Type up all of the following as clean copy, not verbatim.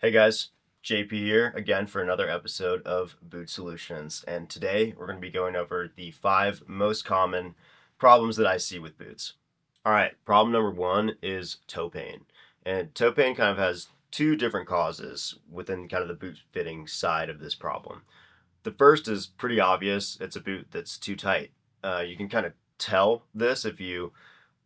Hey guys, JP here again for another episode of Boot Solutions. And today we're going to be going over the 5 most common problems that I see with boots. All right, problem number 1 is toe pain. And toe pain kind of has two different causes within kind of the boot fitting side of this problem. The first is pretty obvious, it's a boot that's too tight. You can kind of tell this if you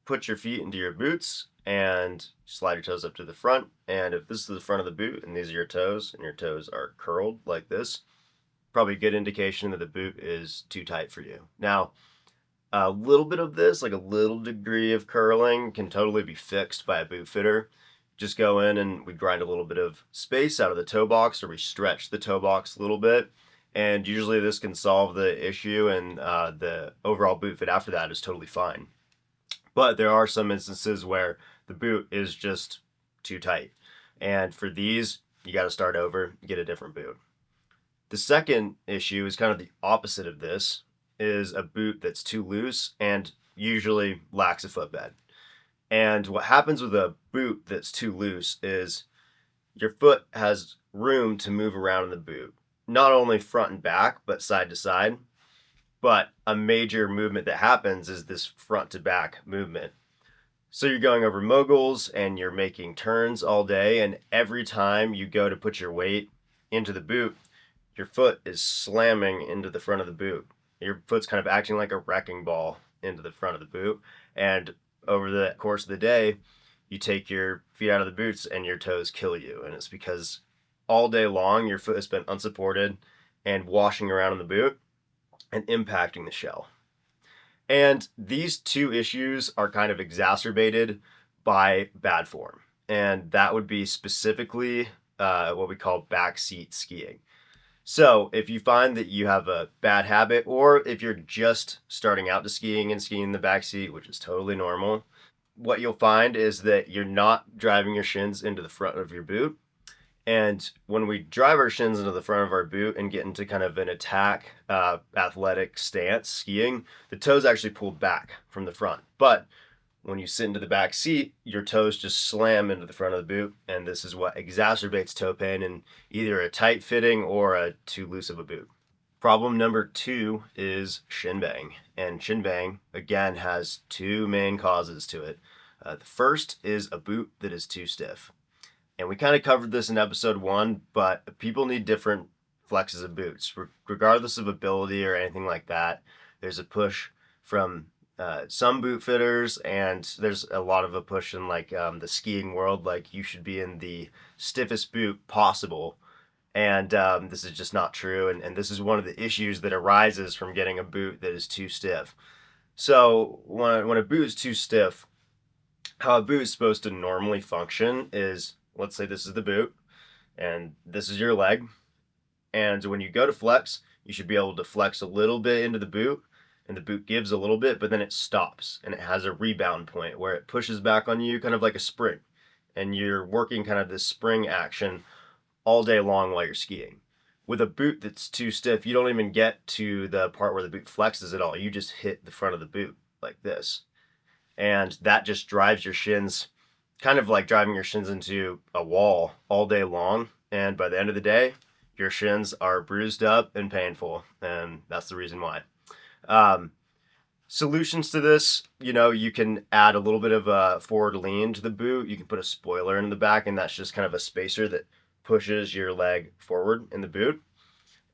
put your feet into your boots and slide your toes up to the front. And if this is the front of the boot and these are your toes and your toes are curled like this, probably a good indication that the boot is too tight for you. Now, a little bit of this, like a little degree of curling, can totally be fixed by a boot fitter. Just go in and we grind a little bit of space out of the toe box, or we stretch the toe box a little bit. And usually this can solve the issue, and the overall boot fit after that is totally fine. But there are some instances where the boot is just too tight. And for these, you got to start over, get a different boot. The second issue is kind of the opposite of this, is a boot that's too loose and usually lacks a footbed. And what happens with a boot that's too loose is your foot has room to move around in the boot, not only front and back, but side to side. But a major movement that happens is this front to back movement. So you're going over moguls and you're making turns all day, and every time you go to put your weight into the boot, your foot is slamming into the front of the boot. Your foot's kind of acting like a wrecking ball into the front of the boot. And over the course of the day, you take your feet out of the boots and your toes kill you. And it's because all day long your foot has been unsupported and washing around in the boot and impacting the shell. And these two issues are kind of exacerbated by bad form. And that would be specifically what we call backseat skiing. So if you find that you have a bad habit, or if you're just starting out to skiing and skiing in the backseat, which is totally normal, what you'll find is that you're not driving your shins into the front of your boot. And when we drive our shins into the front of our boot and get into kind of an attack athletic stance skiing, the toes actually pull back from the front. But when you sit into the back seat, your toes just slam into the front of the boot, and this is what exacerbates toe pain in either a tight fitting or a too loose of a boot. Problem number 2 is Shinbang. And Shinbang, again, has two main causes to it. The first is a boot that is too stiff. And we kind of covered this in episode 1, but people need different flexes of boots. Regardless of ability or anything like that, there's a push from some boot fitters, and there's a lot of a push in like the skiing world, like you should be in the stiffest boot possible. And this is just not true. And this is one of the issues that arises from getting a boot that is too stiff. So when a boot is too stiff, how a boot is supposed to normally function is, let's say this is the boot and this is your leg. And when you go to flex, you should be able to flex a little bit into the boot, and the boot gives a little bit, but then it stops and it has a rebound point where it pushes back on you kind of like a spring. And you're working kind of this spring action all day long while you're skiing. With a boot that's too stiff, you don't even get to the part where the boot flexes at all. You just hit the front of the boot like this. And that just drives your shins, kind of like driving your shins into a wall all day long. And by the end of the day, your shins are bruised up and painful. And that's the reason why. Solutions to this, you can add a little bit of a forward lean to the boot. You can put a spoiler in the back, and that's just kind of a spacer that pushes your leg forward in the boot.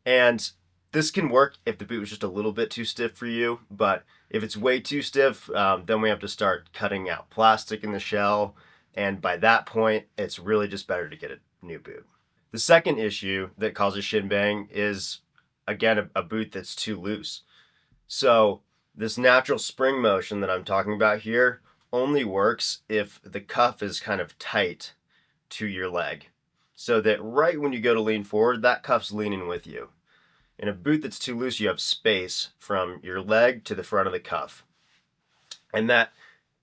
And this can work if the boot is just a little bit too stiff for you, but if it's way too stiff, then we have to start cutting out plastic in the shell, and by that point, it's really just better to get a new boot. The second issue that causes shin bang is, again, a boot that's too loose. So this natural spring motion that I'm talking about here only works if the cuff is kind of tight to your leg, so that right when you go to lean forward, that cuff's leaning with you. In a boot that's too loose, you have space from your leg to the front of the cuff. And that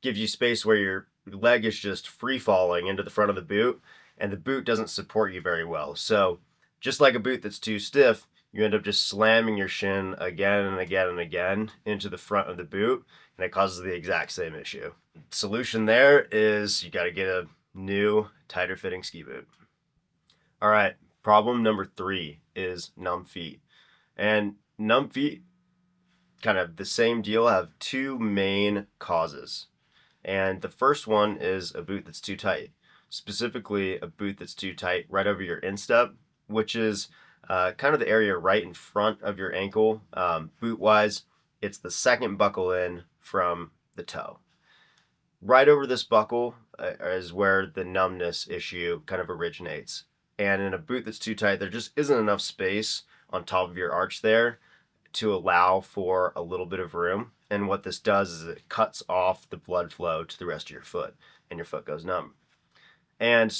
gives you space where your leg is just free falling into the front of the boot, and the boot doesn't support you very well. So just like a boot that's too stiff, you end up just slamming your shin again and again and again into the front of the boot, and it causes the exact same issue. Solution there is you got to get a new, tighter fitting ski boot. All right, problem number 3 is numb feet. And numb feet, kind of the same deal, have two main causes. And the first one is a boot that's too tight, specifically a boot that's too tight right over your instep, which is kind of the area right in front of your ankle. Boot wise, it's the second buckle in from the toe. Right over this buckle is where the numbness issue kind of originates. And in a boot that's too tight, there just isn't enough space on top of your arch there to allow for a little bit of room. And what this does is it cuts off the blood flow to the rest of your foot, and your foot goes numb. And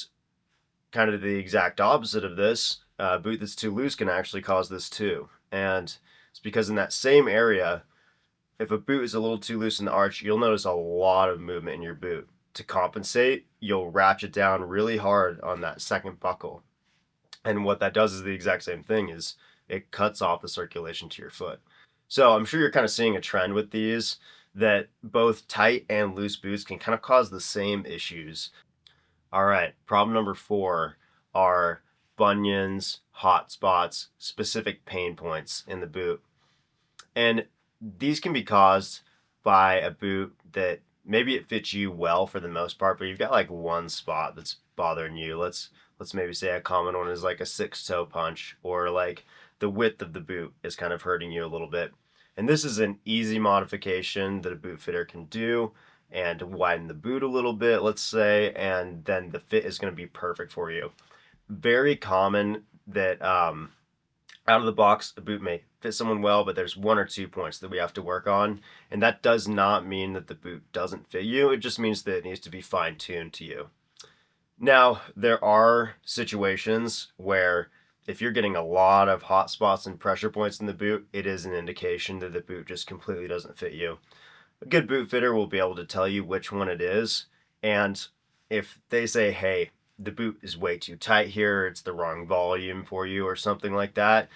kind of the exact opposite of this, a boot that's too loose can actually cause this too. And it's because in that same area, if a boot is a little too loose in the arch, you'll notice a lot of movement in your boot. To compensate, you'll ratchet down really hard on that second buckle. And what that does is the exact same thing, is it cuts off the circulation to your foot. So I'm sure you're kind of seeing a trend with these, that both tight and loose boots can kind of cause the same issues. All right, problem number 4 are bunions, hot spots, specific pain points in the boot. And these can be caused by a boot that maybe it fits you well for the most part, but you've got like one spot that's bothering you. Let's maybe say a common one is like a 6-toe punch, or like the width of the boot is kind of hurting you a little bit. And this is an easy modification that a boot fitter can do and widen the boot a little bit, let's say, and then the fit is going to be perfect for you. Very common that out of the box, a boot may fit someone well, but there's 1 or 2 points that we have to work on. And that does not mean that the boot doesn't fit you. It just means that it needs to be fine-tuned to you. Now, there are situations where if you're getting a lot of hot spots and pressure points in the boot, it is an indication that the boot just completely doesn't fit you. A good boot fitter will be able to tell you which one it is. And if they say, hey, the boot is way too tight here, it's the wrong volume for you, or something like that,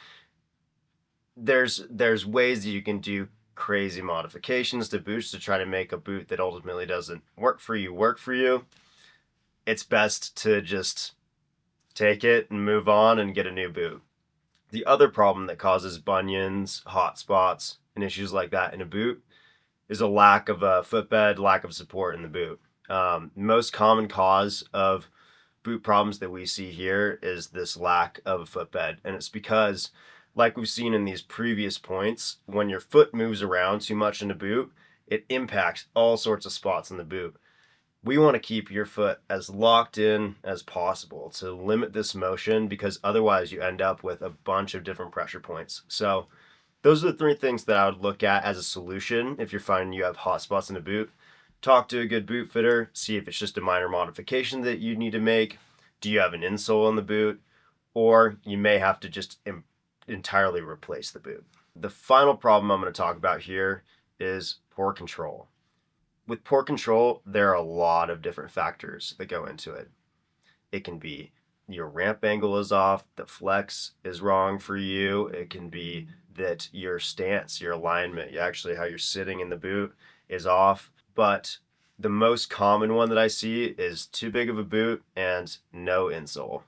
there's ways that you can do crazy modifications to boots to try to make a boot that ultimately doesn't work for you. It's best to just take it and move on and get a new boot. The other problem that causes bunions, hot spots, and issues like that in a boot is a lack of a footbed, lack of support in the boot. Most common cause of boot problems that we see here is this lack of a footbed. And it's because, like we've seen in these previous points, when your foot moves around too much in a boot, it impacts all sorts of spots in the boot. We want to keep your foot as locked in as possible to limit this motion, because otherwise you end up with a bunch of different pressure points. So those are the 3 things that I would look at as a solution if you're finding you have hot spots in a boot. Talk to a good boot fitter, see if it's just a minor modification that you need to make. Do you have an insole on the boot? Or you may have to just entirely replace the boot. The final problem I'm going to talk about here is poor control. With poor control, there are a lot of different factors that go into it. It can be your ramp angle is off, the flex is wrong for you. It can be that your stance, your alignment, actually how you're sitting in the boot is off. But the most common one that I see is too big of a boot and no insole.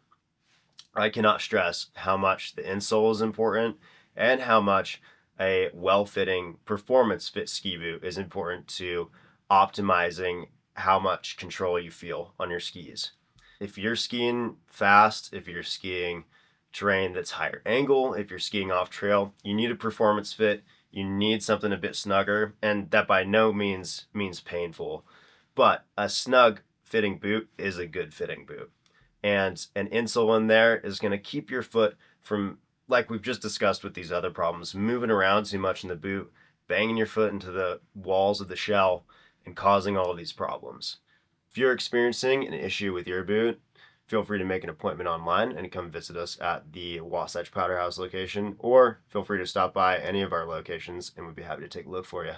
I cannot stress how much the insole is important and how much a well-fitting performance fit ski boot is important to optimizing how much control you feel on your skis. If you're skiing fast, if you're skiing terrain that's higher angle, if you're skiing off trail, you need a performance fit. You need something a bit snugger, and that by no means means painful. But a snug fitting boot is a good fitting boot. And an insole in there is going to keep your foot from, like we've just discussed with these other problems, moving around too much in the boot, banging your foot into the walls of the shell, and causing all of these problems. If you're experiencing an issue with your boot, feel free to make an appointment online and come visit us at the Wasatch Powder House location, or feel free to stop by any of our locations and we'd be happy to take a look for you.